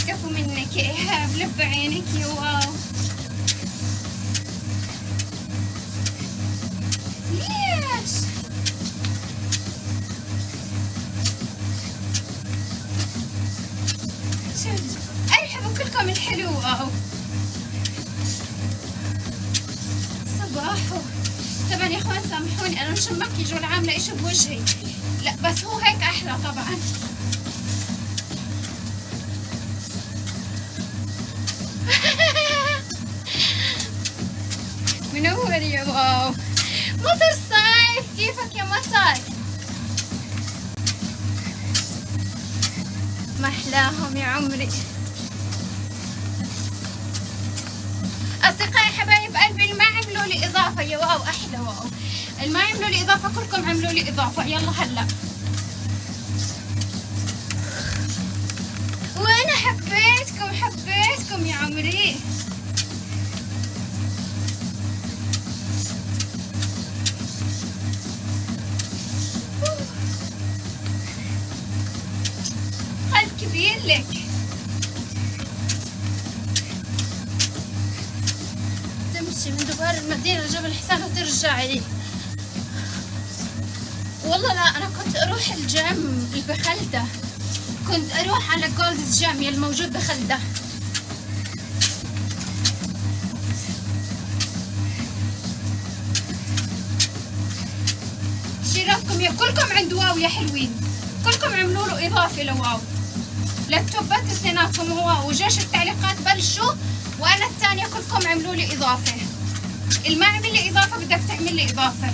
كفو منك يا إيهاب، لب عينك يا واو. ليش؟ ارحبوا كلكم الحلو. واو صباحو. طبعا يا اخوان سامحوني انا مش مكيجة ولا عامله اشي بوجهي، لا بس هو هيك احلى طبعا. منور يا واو. مطر صايف، كيفك يا مطر؟ محلاهم يا عمري. اصدقائي حبايب قلبي اللي ما عملوا لي اضافه يا واو احلى واو. اللي ما عملوا لي اضافه كلكم عملوا لي اضافه، يلا هلا. وانا حبيتكم يا عمري. قلب كبير لك. تمشي من دوبار المدينة جبل حسان وترجعي. والله لا انا كنت اروح الجيم اللي بخلده، كنت اروح على جولدز جيم اللي موجود بخلده. شي رايكم يا كلكم عند واو يا حلوين؟ كلكم عملوا له اضافه لواو، للتوبات اثنيناتهم واو، وجيش التعليقات بلشوا وانا الثانيه كلكم عملوا لي اضافه. اللي ما عمل لي اضافه بدك تعمل لي اضافه.